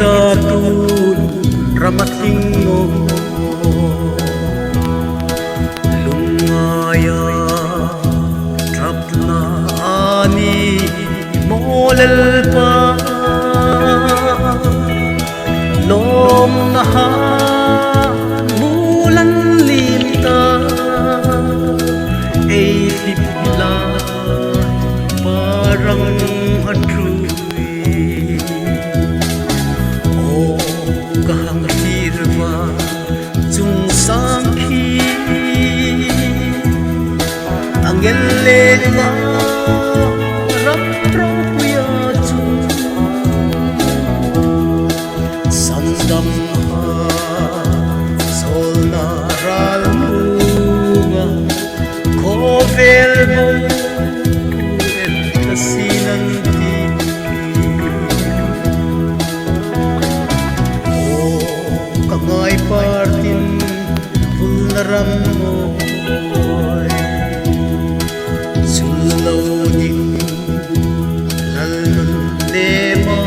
Satun ramatlingo lungaya trapna ani molalpa lom naha mulan limta ay lipla parang hatru kahang hirwa chung sangki angel lewa rap propuya chung sandam ha sol naral munga kovel bo et kasinanti ngay partin pulnaram mo'y sulaw din lalun lema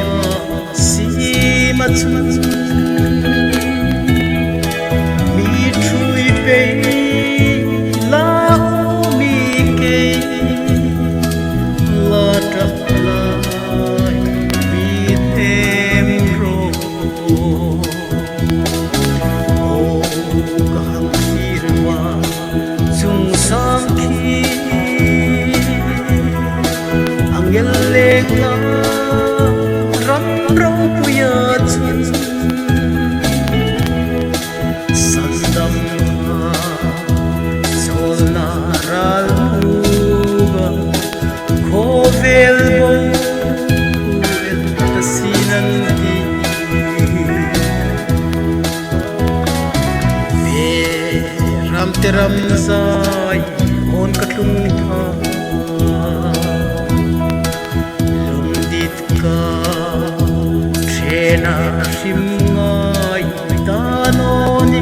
si matsun mi trui pe lao mi ke la traplay mi tem ro angel legna ram rau puya chun sandam sol naral muga kovel bo et kasinanti ram teram sai on katlung tha trena simngai tanoni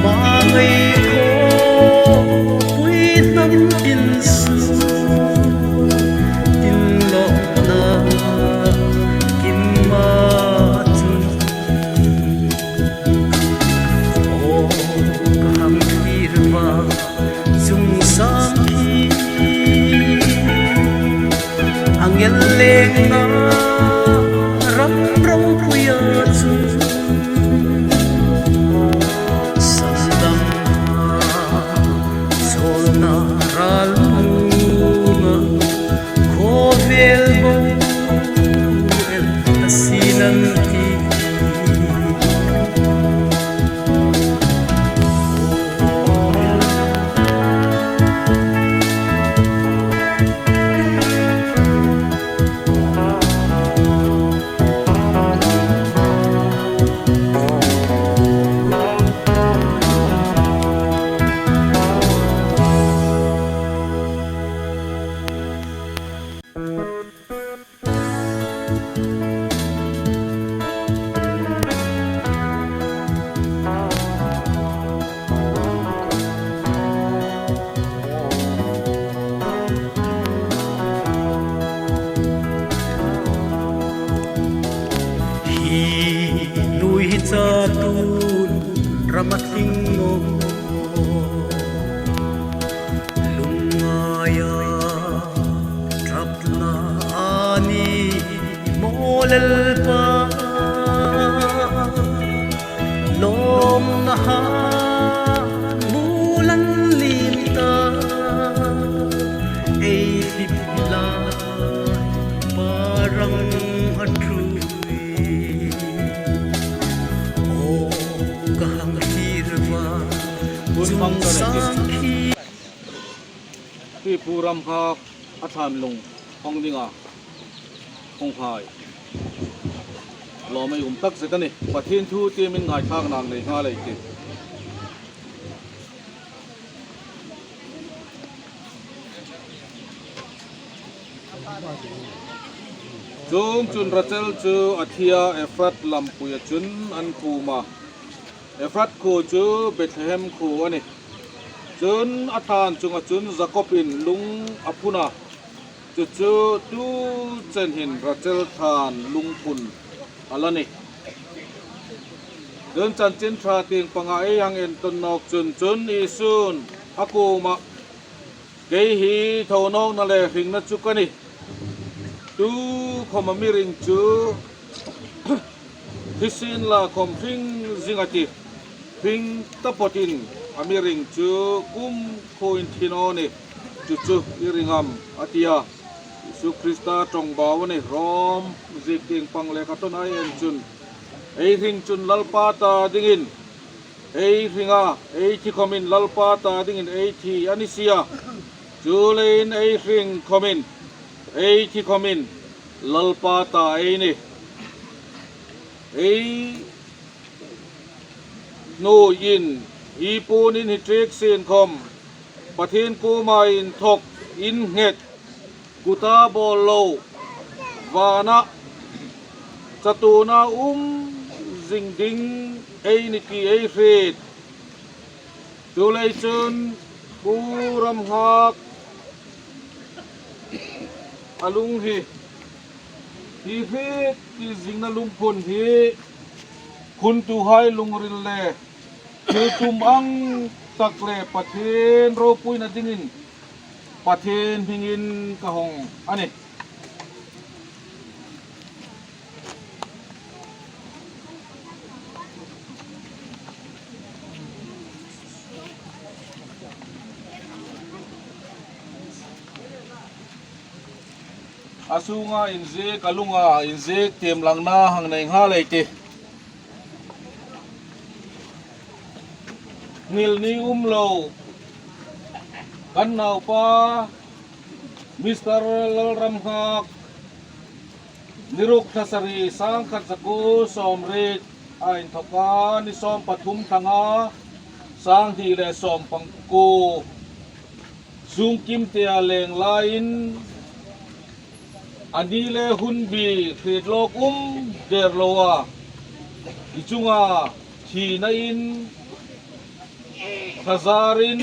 mangai ko puitam pinsu tinlo na kimatu o kaham hirwa chung sangki angel legna ram rau puya chun sandam sol naral munga kovel bo et kasinanti Satun ramatlingo lungaya trapna ani molalpa lom naha mulan limta ay lipla parang hatruที่ปูรำพักอัฐามลงห้องดิ่งอ่ะห้องพายรอไม่อุ่มตักเสร็จนี่ประเทศทูตมันง่ายทางนางในห้าเลยกิน chung chun rachel chu athia efrat lampuya chun an khu ma efrat khu chu Bethlehem khu ani chun athan chunga chun Jacobin lung apuna chu chu tu chen hin rachel than lung pun alani đơn chan chin tra ting panga e yang en ton nok chun chun isun akuma ke hi thonong na le hring na chukani tu khoma miring chu hisin la khom hring zingati hring tapotin amiring chu kum khoin thinoni chu chu iringam atia Yesu Krista trong bawani rom zik ting pang le katon ai en chun ei ring chun lalpa ta dingin ei ringa ei thi khomin lalpa ta dingin ei thi anisia chulein ei ring khomin ei thi khomin lalpa ta ei ni ei no yin hi punin hi trek sin khom pathin ku ma in thok in het kuta bolo wana chatuna ding ding ei ni ki ei ret chulei chun Lalramnghak alung hi ret ki jingna lung phun hi khun tu hai lung ril le chu tum ang tak le pathen ro pui na dingin pathen hingin ka hong ani asunga inje kalunga inje tem langna hang nei nga leite ngil ni umlo kan nau pa Mr. Lalramnghak niruk thasari sang khat saku somrit ain thoka ni som pathum thanga sang hi le som pangku sung kim te leng lain ani le hunbi khret lok der lowa ichunga thi na in khazarin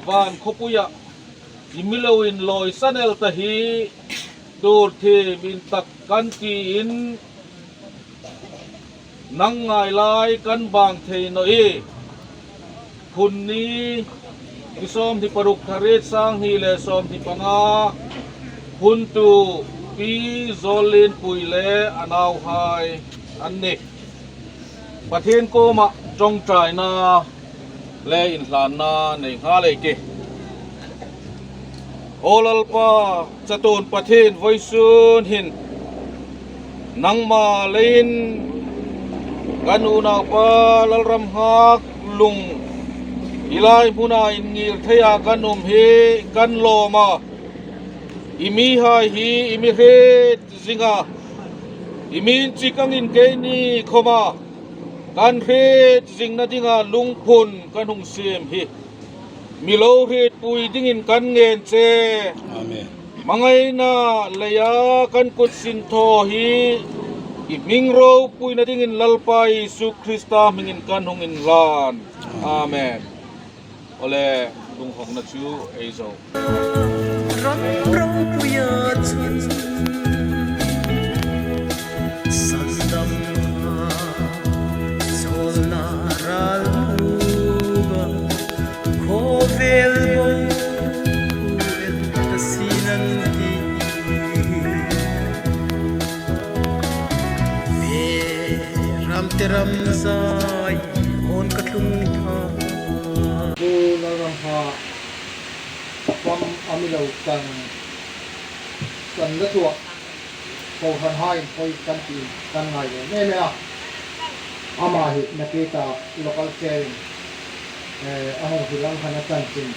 van khopuya imiloin loi sanel ta hi tur the bin tak kan ki in nang ngai lai kan bang thei no e khun ni kisom thi paruk tharet sang hi le som thi panga hun tu pi zolin puile anaw hai anni pathen ko ma trong trai na le in hlan na nei nga le ke olal pa chatun pathen voisun hin nangma lein kanu na pa Lalramnghak lung ilai puna in ngir thaya kanum he kan lo ma imi hai hi imi het zinga imin chikang in ke ni khoma kan het zingna dinga lungphun kan hung sim hi milo het pui dingin kan ngen che amen mangai na leya kan kut sin tho hi iming ro pui na dingin lalpai Yesu Krista mingin kan hung in lan amen ole lung hong na chu ei zo ram ram puya chun sandam solna ral muga khovel bo el tasinanti be ram teram sai on katlung tha Lalramnghak kwam amilau kan la tua ko han hai koi kan ti kan ngai ne me a ama hi na ke ta local chain ahon hilang hana kan tin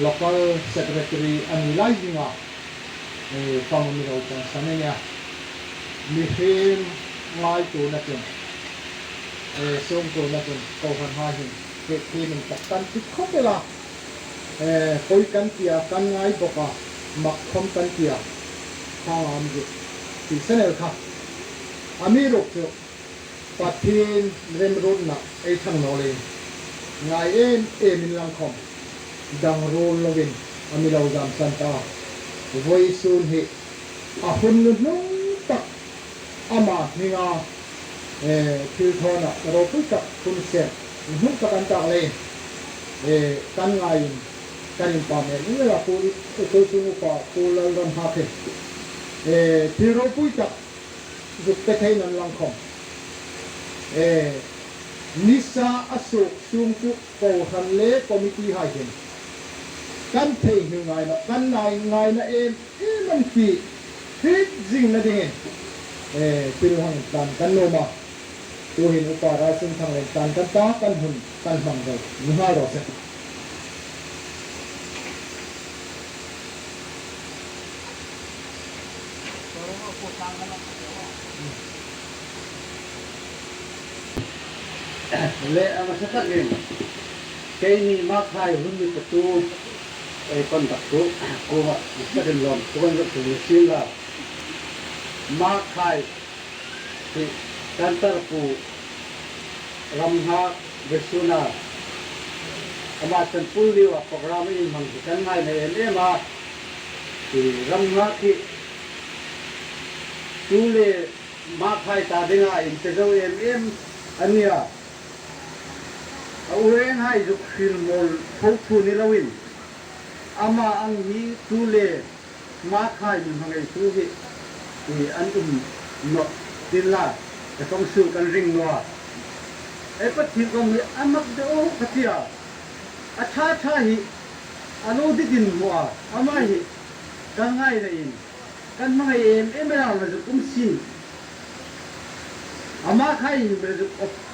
local secretary ani lai dinga kwam amilau kan sanenya mi hem ngai tu na tin song tu na tin ko han hai hi ke min tak kan ti khopela koi kan tia kan ngai boka mak khom kan tia ข้าวมันจะตีเสนอค่ะอามีรูปจุปัดทีนเริ่มรุ่นน่ะไอ้ทั้งนอเลยไงมินลังคอมดังรูนลวินอามีเราจำสันตาไว้สูนเหอาหุ่นนุ่งตักอามาหิงาทิวทอนะเราพูดกับคุณเสกนุ่งตักกันจากเลยกันไงกันยิ่งป่าเนี่ยนี่เราพูดตัวสูงกว่าพูดเราลำหาที่เราพูดกับจุดเตะนันลังคอมนิสาอสุสุงกุโกหันเล่คอมมิตี้ให้เห็นกันเทงไงนะกันไงนะมันฟีฟิตจริงนะดิที่เราเห็นกันโนมาตัวเห็นอุปาราซึ่งทางเล่นกันตากันหุ่นกันฟังเลยนี่ฮะเราเสร็จเละมาสักเองแกนี่มาขายหุ่นมีประตูไอ้คนตักตัวกูว่าจะเป็นลมกูก็จะถูกเสียละมาขายที่กันตระปูรำหักเวสุนาอามาเป็นผู้เลี้ยวโปรแกรมนี้มันกันง่ายในเอ็มมาที่รำหักที่ตูเล่มาขายตาดึงอินเตอร์เอ็มอันเนี้ยเอาเรื่องให้จุกฟิลมอลพูดพูนี่เราวินอามาอันนี้ตูเล่มาขายมันทำไงตูเล่ที่อันเนาะดินละจะต้องสู้กันริงนัวไอ้ปฏิกรรมอันมักเดาปฏิยาอาชาชาฮิอันโอดิดินมัวอามาฮิกันง่ายเลยกันไม่เอ็มเราจะกุ้มสินอามาขายมันจะ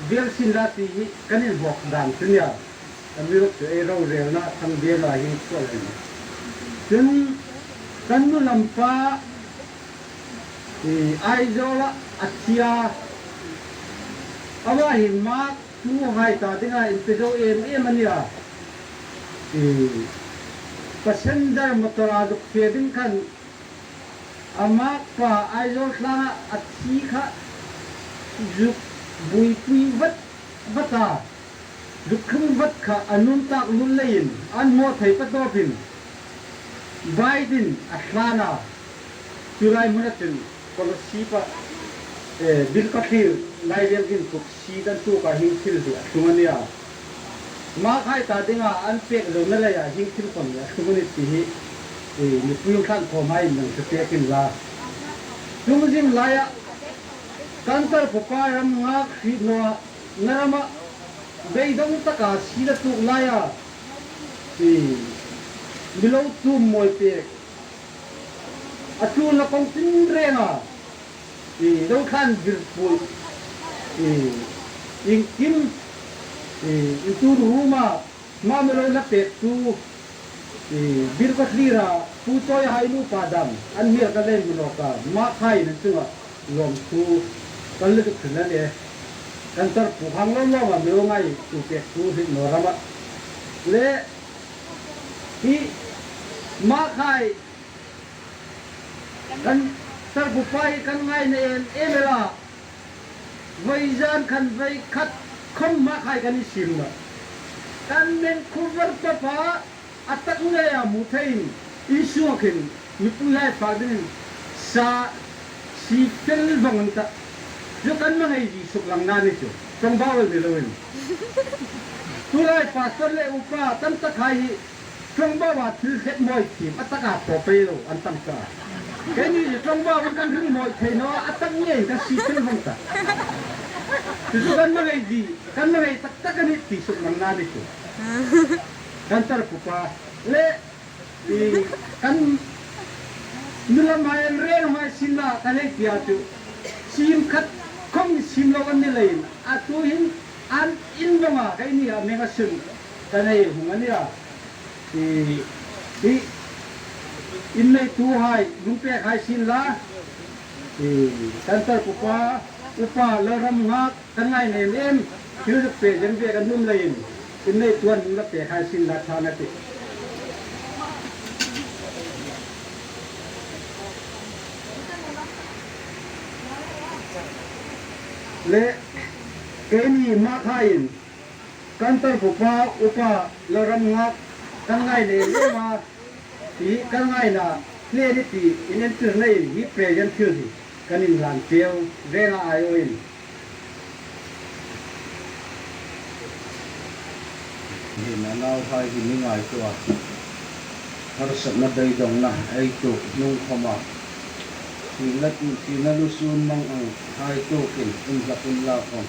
เบียร์สินลาตีฮิกันนี่บอกดังขึ้นเนี่ยอันนี้เราเรียนนะทำเบียร์ลายหินตัวเลยถึงกันนู่นลำฟ้าไอโซละอัจฉริยะอาว่าหิมะทูให้ตาที่ไงเป็นโจมันเนี่ยpassenger motor aduk fedin kan amak pa ayo la atsi kha juk bui pui vata dukhum vat kha anun tak lun lein an mo thai pa to pin baidin atlana tulai munatin policy pa bil kathil lai lem gin tuk si dan tu ka hin thil du tumania ma khai ta dinga an pek lo na la ya hin thil kon ya community hi ni puyung khan ko mai nang se te kin la tumjim la ya kantar phoka ram nga khi no narama beidong taka si da tu la ya bilo tu moi pe atu na kong tin renga dong khan virpul in kim itu rumah mamelo na petu birkatlira putoy hailu padam an mir ka len buloka ma khai na tunga lom tu kalle tu khna le kantar puhang lo ma melo ngai tu pe tu hi norama le hi ma khai kan tar bupai kan ngai ne emela vaijan kan vai khat không ma khai kan sim na kan men cover pa pa atak nge ya muthein isu khin nipulai fa din sa si fel banganta jo kan ma ngai ji suk lang na ni chu trong bao le loin tulai pastor le upa tam ta khai trong bao wa thil khet moi thim ataka po pe lo an tam ka cái ni trong bao kan ring moi thei no atak nge ka si fel bangta itu kan mana ini? Kan mana tak kan itu tisuk mana itu? Kan terpupa le kan nula main rel mai sinna kan dia tu sim kat kong sim lawan ni lain atuhin an in doma kai ni mega sun kan ai hungan ya in nei tu hai lumpe khai sin la kan terpupa upa Lalramnghak kan ngai ne em thil pe jen ve kan num lein in nei tuan la pe khai sin la thana ti le keni ma khain kantar pupa upa Lalramnghak kan ngai le ma ti kan ngai na le ni ti inen tur nei hi present thil hi kanin lan teo rena ayoin thì nó lao hai thì mới ngài tua har sắp nó đầy đồng na ai tu nung không à thì nó lu sun mang ang hai tu kinh in la không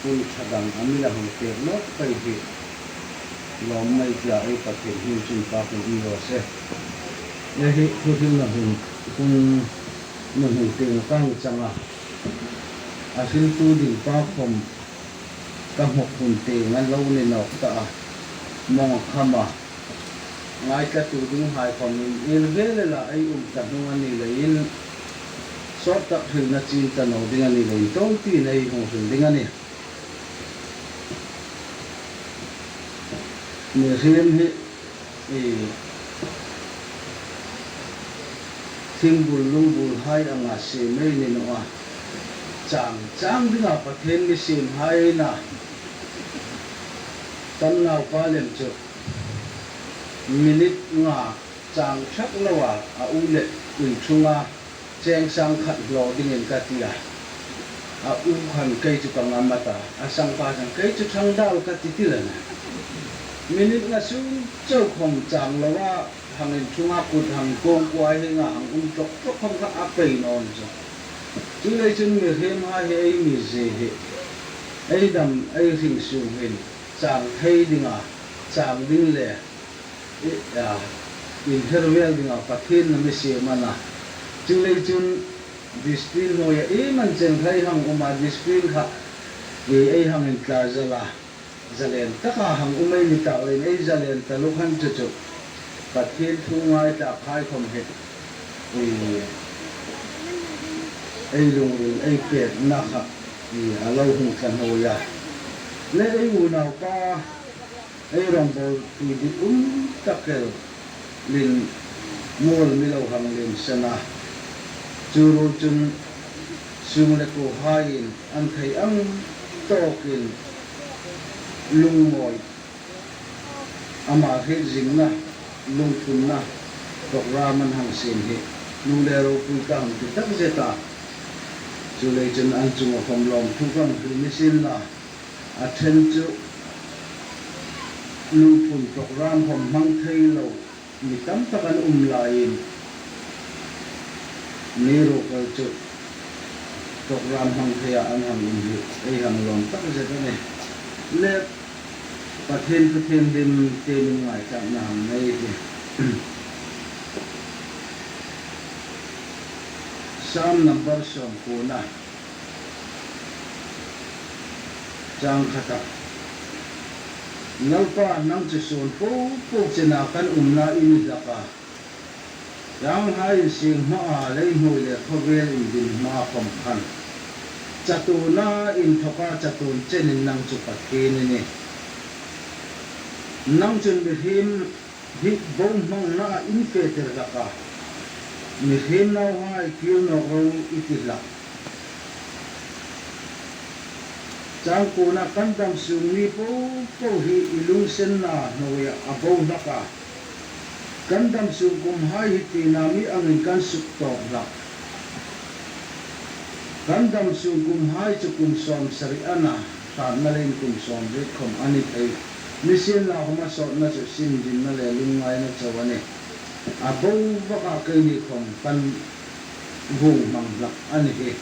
kun chadang ami la hong te no pai hi lom mai ja ai pa ke hin chin pa ko i ro se ye hi thu hin na hin kun no hin te kang changa asil tu din pa khom các một hồn tiền ngăn lâu nên nọ ta mong khăm à ngay cả chủ đứng hai phòng in ghế là ai chặt nông anh này in sót tập hình là chín tận đầu tiếng anh này tốt tí này không hình tiếng anh này người xem hết thì thiên bùn lung bùn hai anh à xem mấy này nọ chàng đứng ở bậc thềm đi xem hai na tan nào qua liền chụp minute ngà chàng chắc lâu à u lệ ủy trung à chèn sang khẩn lò đi nhìn cả tia u khẩn cây chụp bằng âm mata sang pa sang cây chụp sang đào cả tí là minute ngà xuống châu không chàng lâu à hàng nhìn trung à cụt hàng công quay hay ngà hàng chọc chọc không có áp bầy non rồi chứ đây chân người thêm hai ấy mi gì ấy đầm ấy hình sùng hình chàng thấy đi ngà chàng đinh lệ interval đi ngà phát hiện là mấy xe mà na chứ đây chân display ngồi ấy mình chân thấy hàng mà display khác vì ấy hàng hình cả giờ là giờ lên tất cả hàng ấy đi tạo lên ấy giờ lên ta lúc hắn chụp chụp phát hiện thu ngoài ta khai không hết vì ai lung ai pet na kha ni alo hu kan ho ya le ai u na pa ai rong bo ti di takel lin mol mi lo hang lin sana churu chun sung le ko hain an thai ang tokin lung moi ama he jing na lung thun na to raman hang sin he nu le ro pu kang ti tak je ta chú lấy chân ăn chung ở phòng lòng thu vang từ machine là chân chú lưu phun program phòng mang thay lâu mi tam ta kan lại nero cái chú program mang thay ăn hàng hi ai hàng lòng tất cả cái này lệ phát hiện đêm tên ngoài chẳng làm này thì Sam number som kuna chang khata nalpa nang chu son po chena kan umna in daka yang hai sing ma lei hoi le khovel in din ma pom khan chatuna in thoka chatun chenin nang chu patke ni nang chun bi him hi bong hmangna in feter daka mi hem nau hai kêu no ro itila chang ko na kandam sung ni po hi ilung sen na no ya abo naka kandam sung kum hai hiti nami ang kan suk to la kandam sung kum hai chu kum som sari ana san na len kum som re khom ani ai misin la homa so na chu sin din na le lung ngai na chawane abong baka kay ni kong pan vùng bằng lắc anh ấy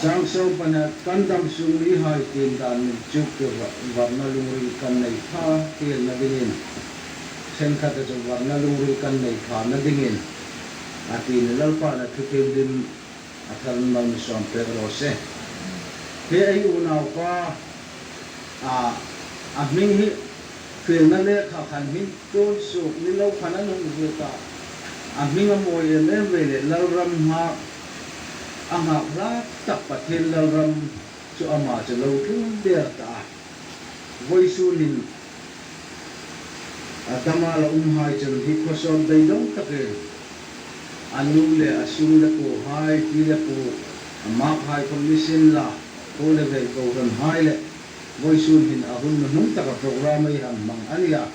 trang sâu pana căn đam sung lý hai tiền đàn mình chụp được vật na lung ri căn này pha tiền na dingin sen khát cho vật na lung ri căn này pha na dingin tiền lalpa na thutim din akan mang som perose he ay unaw pa aming hi phiền nó lệ khảo khăn hin tôn sụp như lâu khăn nó người ta mình ở mồi lên về để Lalramnghak học ra tập bát thiên Lalram cho mà cho lâu thứ bia ta voi sunin Dama la hai chân hi có son đầy đông tất cả anu le asu le ko hai ti le ko mak hai commission la ko le ve ko ran hai le voi sun hin ahun nuhnungtak program ai hmang ania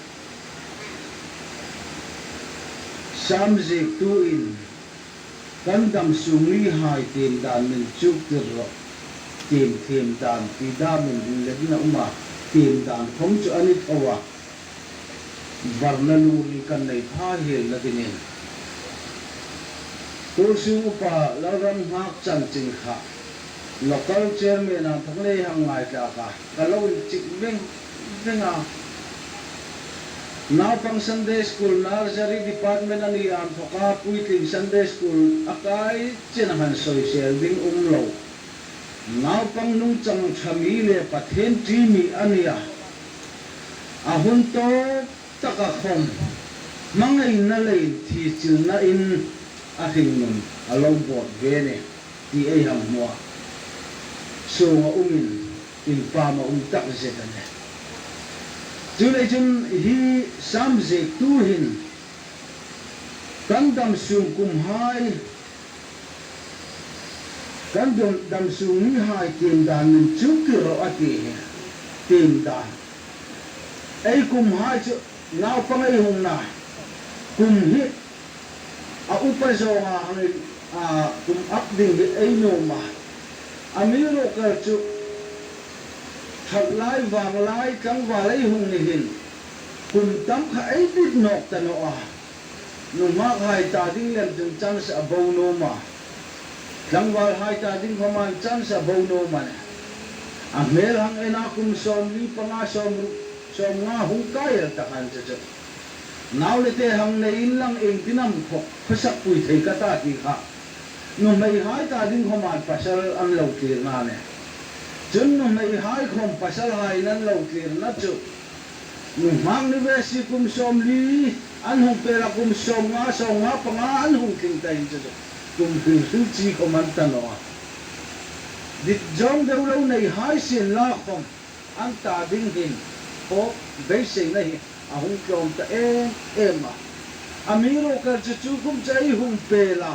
samjik tu in kan dam sungi hai tim dan min chuk tir ro tim dan ti da min le na uma tim dan khom chu ani thawa varna lu ni kan nei pha he la dinin tu su pa Lalramnghak chan ching kha local chairman ang thangle hangai ka ka kalawin chik beng benga now pang Sunday school nursery department ani am thoka puiting Sunday school akai chenahan social ding umlo now pang nung chang thami le pathen timi ania ahun to taka khom mangai na lei thi chil na in ahing nun alo bot vene ti ai ham mo so umin in pa ma tak zetane Julai jun hi samjek tu hin kan dam sung kum hai kan dam sung ni hai tim dan min chukiro ati tim dan ai kum hai chu nau pangai hung na kum hi a upa zo ha hang a kum up ding ai no ma amiro ka chu thật lai vàng lai căng và lấy hùng này hình cùng tấm khải biết nộp ta nọ nụ mắc hai ta đinh lên từng chân sẽ bầu nô mà căng và hai ta đinh không ăn chân sẽ bầu nô mà à mẹ hằng em na cùng xóm đi panga xóm nga hung cái là ta hành chứ nào lấy thế hằng này in lăng em tin nằm khóc phát sắc bụi thấy cả ta thì khác nụ mày hai ta đinh không ăn phát sắc ăn lâu tiền na này chun no mai hai khom pasal hai nan lo clear na chu hmang ni ve si kum som li an hung pela kum som nga panga an hung king tai chu kum king chi ko man ta no dit jong deu lo nei hai sin la khom an ta ding hin o be se nei a hung klom ta em amiro ka chu kum chai hung pela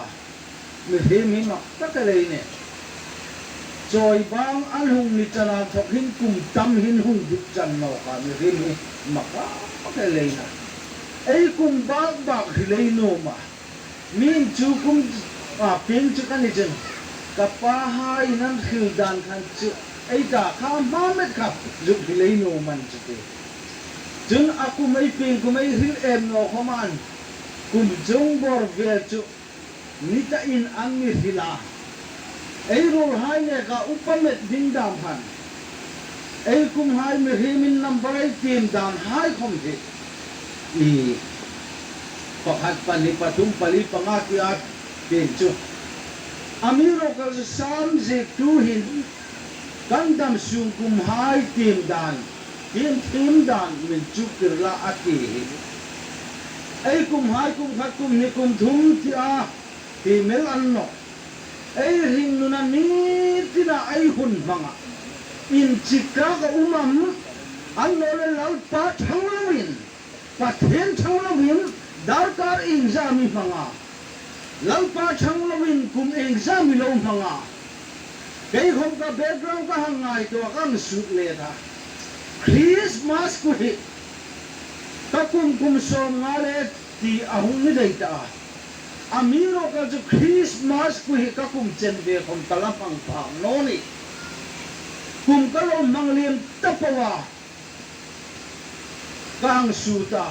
mi he ma ta ka lei ne rồi bang anh hùng ni chana thọc hin cùng tâm hin hùng dục chan no ka mi rin hi maka cái lấy na ấy cùng bang bạc thì lấy no mà min chu cùng pin chu kan ni chen ka pa hai nan khil dan khan chu ấy cả kha ma met khap dục thì lấy no man chu te chun aku mai pin ku mai hil em no khoman cùng jong bor ve chu ni ta in an mi hila ấy rồi hai ngày cả upamet ding dam han ấy cùng hai mươi min number ấy tìm đàn hai không thể thì pakat pani patum pali pangakiat tiền chu amiro ka sam je tu hin kan dam sung cùng hai tìm đàn mình chụp được là ati ấy cùng hai cùng khát cùng ni cùng thum thì mel ăn no ấy hình nuna ni tina ai hun manga in Chicago umam an no le lal pa thangawin pathen thangawin darkar exam manga lal pa thangawin kum exam lo manga cái hôm ka background ka hangai to kan suit le tha Christmas ko hi ta kum som ngale ti ahun ni dei ta amiro ka jo Christmas ku hi ka kum chen de khom talapang pa no ni kum ka lo mangliem tapawa kang suta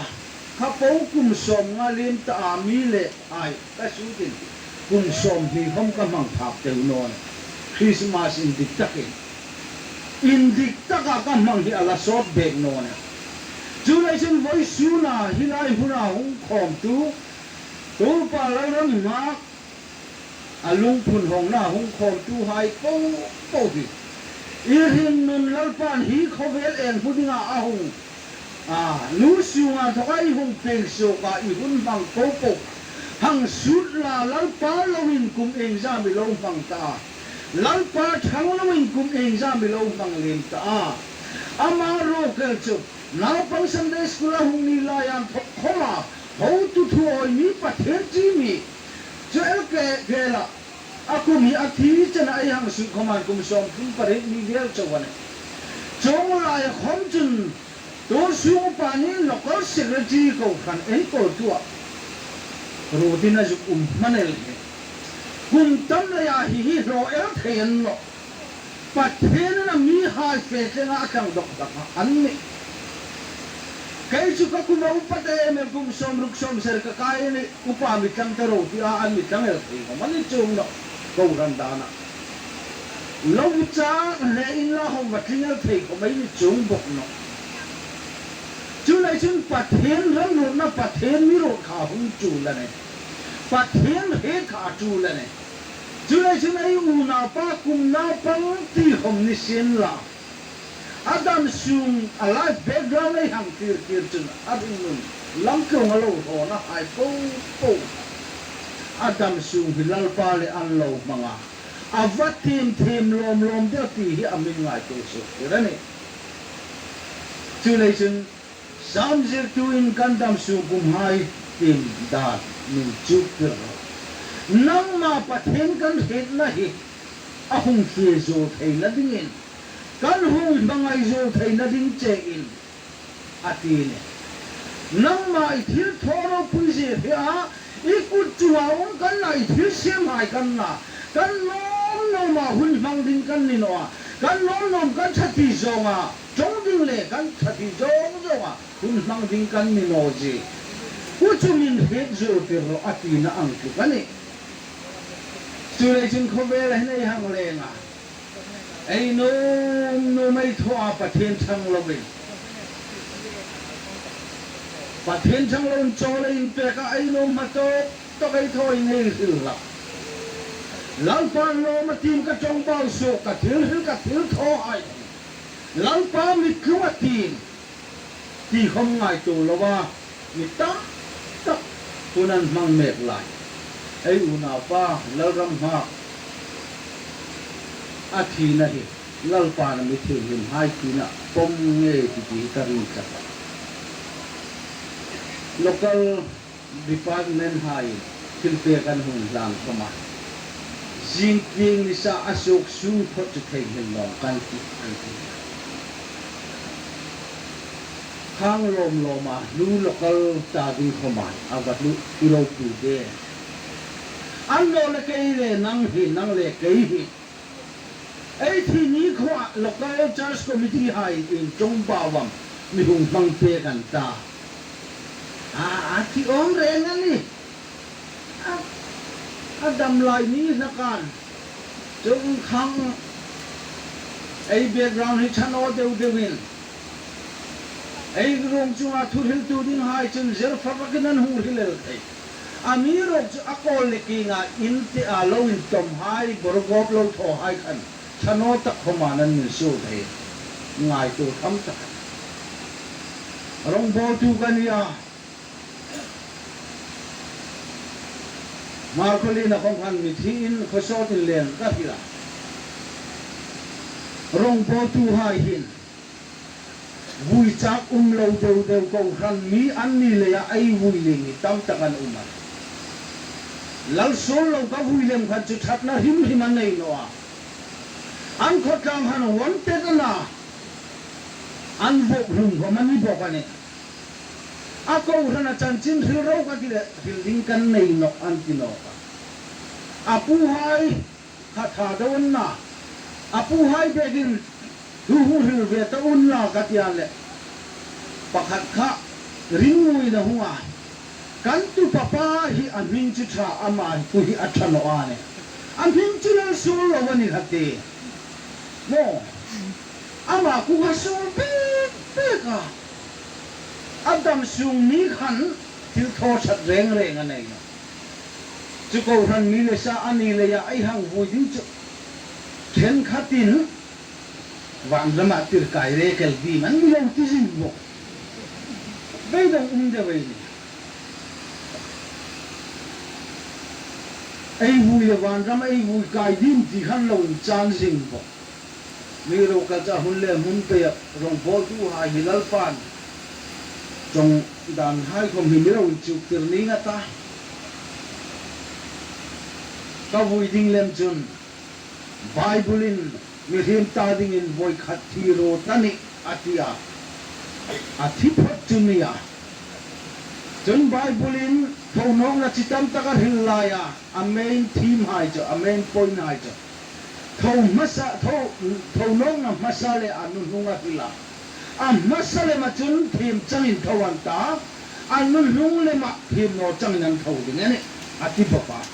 ka po kum som ngalim ta amile ai ka sutin kum som hi khom ka mang thap te no Christmas in diktaka ka mang hi ala sot bek no ne Julai chen voi suna hilai huna hung khom tu pa Lalramnghak alung phun hong na hung khom tu hai po hi irin nun lalpan hi khovel en pudinga ahung nu siunga thokai hung peng so ka I hun bang po hang sut la lalpa lawin kum exam bi lo bang ta lalpa thang lawin kum exam bi lo bang lim ta ama ro kel chu now pang Sunday school hung ni la yan khoma how to throw mi pathen chi mi chel ke la aku mi athi chana ai hang su khaman kum som kum pare mi vel chawane chong la ya khom chun to su pani local secretary ko khan ei ko tua rotina ju manel kum tam la ya hi ro el thein no pathen na mi ha fe nga kang dok dak an mi kai chu ka kuma upate me kum som ruk som ser ka kai ni upa mi tang ta ro ti a an mi tang el thi ko mani chung no ko ran da na lo cha le in la hom wa tlingal thei ko mai ni chung bok no chu lai chun pathen ram no na pathen mi ro kha hum chu la ne pathen he kha chu la ne chu lai chun ai u na pa kum na pang ti hom ni sin la Adam sung alive background ai hang tir chun adin nun lam ko ngalo ho na ai po Adam sung hilal pa le an lo manga avatim them lom de ti hi amin ngai to so rani chu lai chun sam zir tu in kandam sung kum hai tim da min chu kir nang ma pathen kan het na hi ahung khie zo thei la dingin kan hung bangai zo thei na ding che in atine nang ma I thil thoro pui se phia ikut chuaung kan nai thil sem hai kan na kan nom ma hun hmang ding kan ni no kan nom kan thati zonga chong ding le kan thati zonga hun hmang ding kan ni no ji ku chumin het zo te ro atina ang ku kani chule chin khobe le nei hang le nga ai no mai thoa pathen thang lovin pathen thang lovin chole in pe ka ai no ma to kai thoi nei sil la lau pan lo ma tim ka chong bao so ka thil tho ai lau pa mi khwa tim ti không ngai tu lo wa mi ta tunan mang mek lai ai u na pa Lalramnghak athi na hi lal pa na mi thil him hai ti na pom nge ti karin ka local department hai thil pe kan hun lang kama jing king ni sa asok su phot chu thei hin lo kan ti an ti khang lom ma lu local ta di khoma agat lu ilo pu de an lo le kai le nang le kai hi ai thi ni khwa local church committee hai in chong bawam mi hung bang pe kan ta thi om re nga ni Adam lai ni na kan chung khang ai background hi chano dewin ai rong chunga thuril tu ding hai chun zer fapakinan hu hilel thai amiro chu akol le kinga in te alo in tom hai borgop lo tho hai khan chano tak khomanan ni su thai ngai tu tham ta rong bo tu kan ya Markoli na kong kan mithin khosot in len ka hila rong bo tu hai hin vui chak lo deu ko khan mi an ni le ya ai vui le ni tam takan umar lal sol lo ka vui lem khan chu that na him an nei no an kho tang han won te na an bo hum ko mani bo ka ne ako rana chan chin thil ro ka ki le thil ding kan nei no an ti no apu hai kha tha don na apu hai be din hu hil ve ta un la ka tia le pakhat kha ringui na huwa kan tu papa hi an min chi tha ama tu hi athano ane an min chi la so lo wani hate mo ama ku ha so pe ka Adam sung ni khan thil tho chat reng anei na chu ko ran mi le sa ani le ya ai hang vui ding chu khen khatin wang lama tir kai re kel bi man mi lo ti jin bo be dong de we ni ai vui le wan ram ai vui kai dim ti khan lo chan jing bo mi ro ka cha hun le mun pe rong bo tu ha hilal pan trong đàn hai không hình đâu chịu tiền ní ngã ta ka vui ding lem chun Bible in mi him ta ding in voi khat thi ro tani atia athi phat chunia chun Bible in thonong na chitam taka hilaya a main theme hai cho a main point hai cho thonong na masale anu nunga hila a masale ma chun theme changin thowan ta anu nung le ma theme no changin an thau ding ne ati papa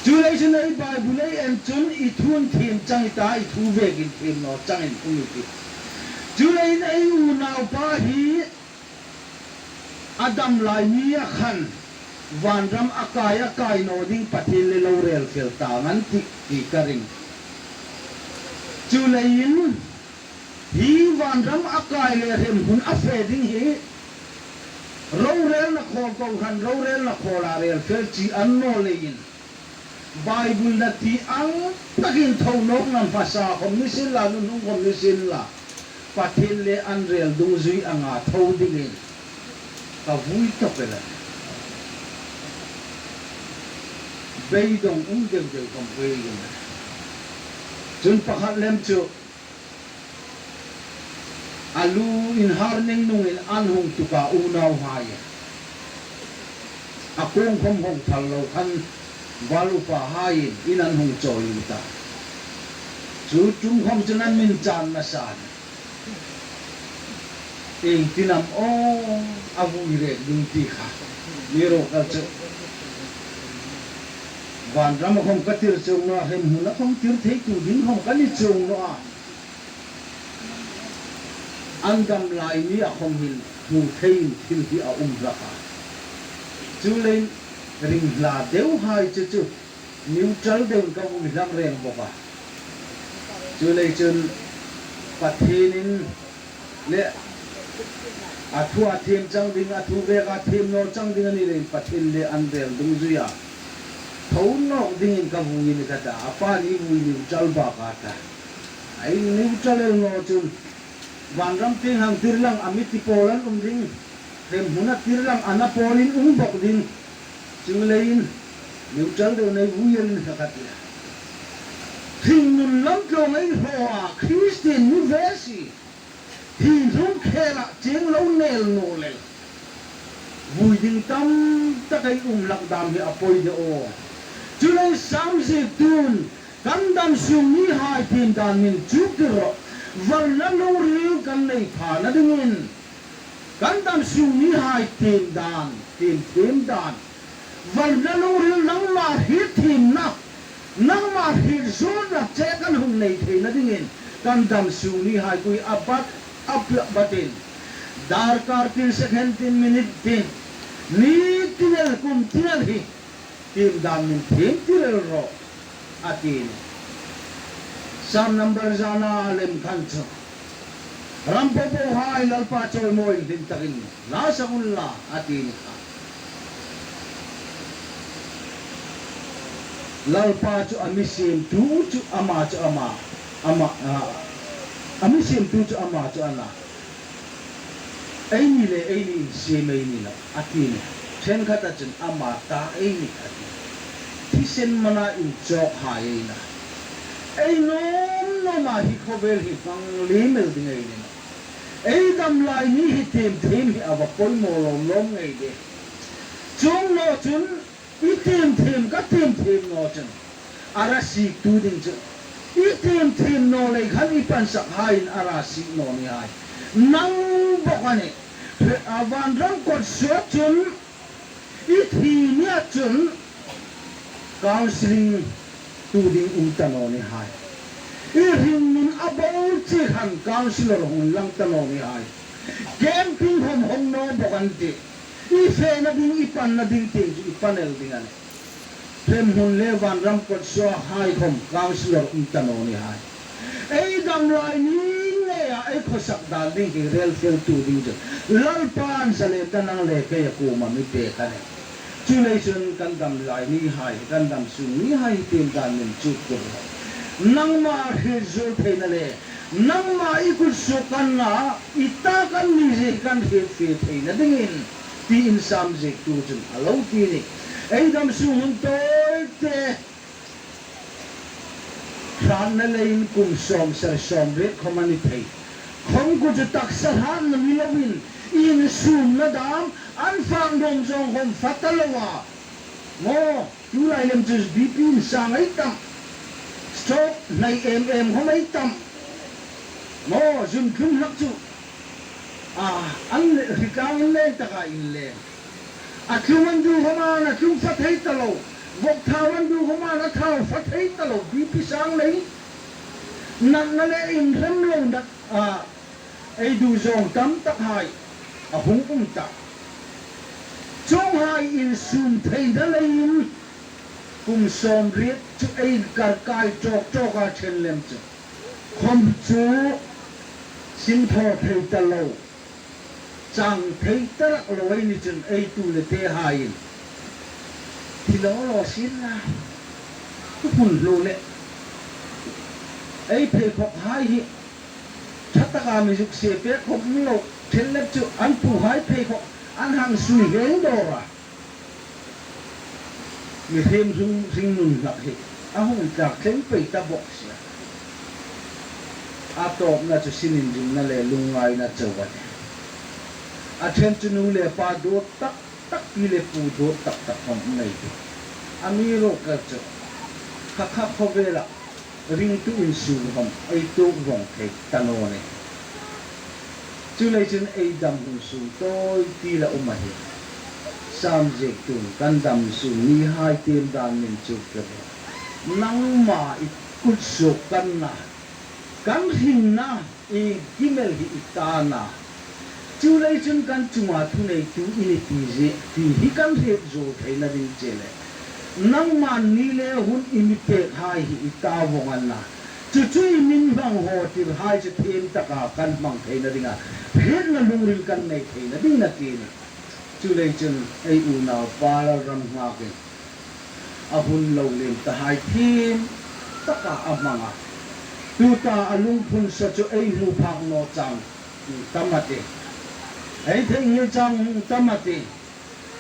Julai chun ai Bible ai en chun I thun theme chang ta I thu vegin theme no changin umiti Julai ai u nau pa hi Adam lai ni a khan van ram akai no ding pathil le lo rel fel ta ngan ti karing Julai in hi van ram akai le rem hun a fe ding hi ro rel na kho ko khan ro rel na kho la rel fel chi an no le in Bible na ti ang takin thau nok nam phasa khom ni sin la nu khom ni sin la pathil le an rel dung zui anga thau ding in ka vui to pela bei dong dem kom bei in chun pakhat lem chu alu in harning nung in an hong tuka unaw haya akong khom hong thalo khan walu pa hain inan hong choi ta chu chung khom chunan min chan na san eng tinam o avu ire dung ti kha miro ka chu van ram khom katir chung no hem hu na khom tir thei tu din khom kali chung no andam lai ni a khom hin thu thein thil hi a ra ka chu lein ring la deu hai chu neutral deu ka mu lam reng boka chu lei chun pathinin le athua them chang ding athu ve ka them no chang ding ani le pathin le an rel dung zuya thau no ding ka mu ni ka ta apa ni mu neutral ba ka ta ai neutral no chun van ram ting hang tirlang amiti polan ding them huna tirlang ana polin bok ding chung lein neutral do nei vuyen sakatia thing nun lam ko nei hoa Christian nu versi hin rum khela cheng lo nel no le vui ding tam ta kai lak dam hi apoi de o chulai sam se tun kan dam sum ni hai tin dan min chuk ro wal na lo ri kan nei pha na dingin kan dam sum ni hai tin dan tin dan Vâng ra lưu rưu nắng mà hít thìm na nắng mà hít xuống là chế căn hùng này thì nó đi nghìn căn đầm sưu ni hai quy abat apla batin dar kartin second tin minute tin ni tinel kum tinel hi tim dam min tim tinel ro atin sam number jana lem khancho rampopo hai lalpa choi moi din takin la sagulla atin lalpa chu amisim tu chu ama amisim tu chu ama chu ana ai ni le ai ni se mai ni la atini chen khata chen ama ta ai ni ati thi sen mana in chok hai na ai no ma hi khovel hi pang li mel ding ai ni ai dam lai ni hi tem hi ava poi mo lom ngai de chung no chun item ka tem no chen ara si tu ding chen item no le khan ipan sak hain ara si no ni hai nang bokane avan ram ko so chun ithi nia chun counseling tu ding no ni hai irin min abol chi han counselor hon lang no ni hai camping hom no bokan ife na ding ipan na ding ting ipanel dingan prem hun le van ram ko so hai khom counselor no ni hai ei dam lai ni le ya ei khosak dal ding ki rel fel tu ding je lal pan sale tanang le ke ko ma mi pe ka ne chulation kan dam lai ni hai kan dam su ni hai tim dan min chu ko nang ma he zo the na le nang ma ikul so kan na ita kan ni je kan he fe the na dingin ti in subject tu chun alo ti ni ai dam su hun te Tran na lein kum som ser som ret khomani thei khom ku ju tak sa han na milawin in sum na dam an phang dong jong hom fatalawa mo tu lai lem jus bp sang ai tam stroke nai hom ai tam mo zum khum hak chu an rikang le taka in le athuman du homa na thum fa thei talo vok thawan du homa na thau fa thei talo bp sang nei nan na le in rem lo dak ai du zong tam tak hai ahun ta chong hai in sum thei da le in kum som riet chu ai kar kai chok chok a chen lem chu khom chu sin tho thei talo chẳng thấy tất lối như chân ấy tu là thế hài thì đó là xin là cái hồn lô lệ ấy phải học hai hiện chắc tất cả mình dục xe biết không lộ trên lớp chữ ăn phụ hai phải học ăn hàng suy ghế đồ à người thêm dung sinh nùng lạc hệ không chắc thêm phải ta bỏ xe top là cho xin hình dung là lệ lung ngay là trở về achen chunu le pa do tak tak pi le pu do tak tak hom nei ami ro ka cho kha kha khovela ring tu in su hom ai tu rong the tano ne chu le chen ai dam hu su toi ti la umma he sam je tu kan dam su ni hai tem dan min chu ke nang ma I kut su kan na kan hin na I gimel hi itana chú lấy chân căn chùa thu này chú ini ti hi kan he zo thei na ring chele nang man ni le hun imi pe hai hi ta vongan na chu chui min bang ho tir hai che them ta ka kan mang thei na ringa hết na lung ril kan nei thei na ding na ti ni chú lấy chân ai u na pa la ram nga ke ahun lo lem ta hai thêm ta ka amanga tu ta alung phun sa chu ai lu phak no chang tamate ấy thế như trong tâm mati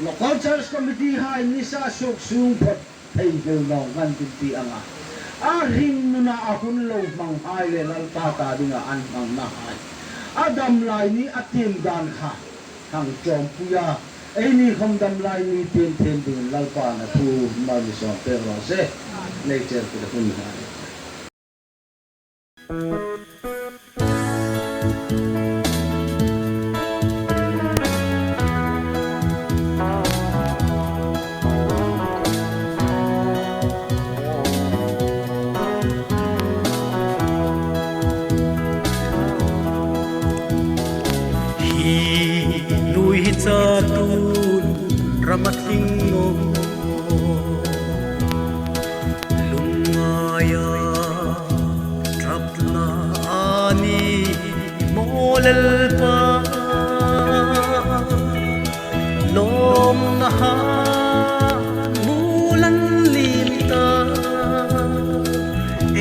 local church committee hai nisa sok sung phật thầy đều nong gan ti anga ring na ahun lo mang hai le lal ta dinga an mang na hai adam lai ni atim dan kha hang chom puya ấy ni không dam lai ni tem thêm din lal pa na thu ma ni so pero se nature ko hun hai sa tun ramating mo lungaya trap na ani molal pa lom na ha mulan limta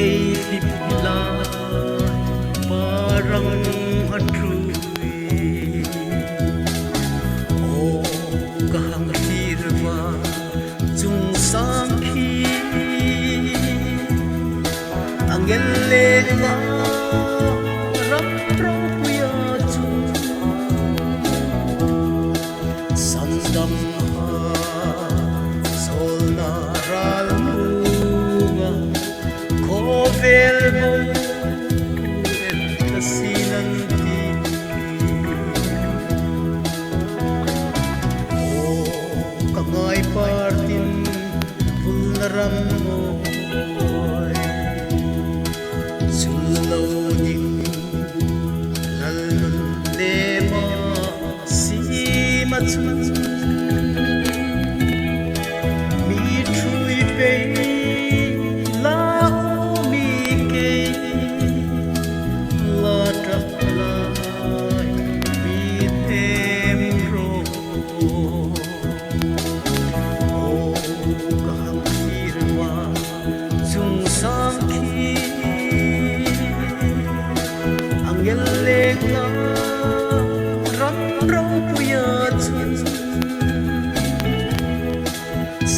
ay hipla parang angelle ma rapro puya chu sandam ha solna ral nuga kovel bo et kasinanti o kangay partin pulnaram mo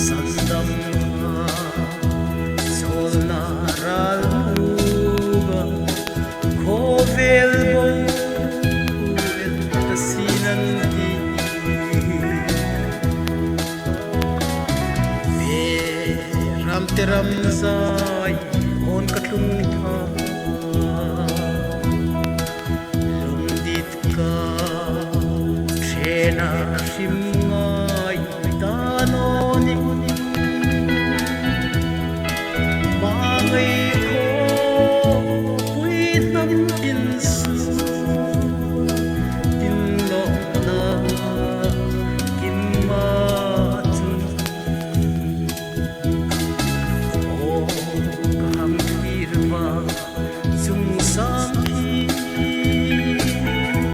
sandam solna ral ti be ram te ram sai mon ka tlung tha lum dit ka thena sim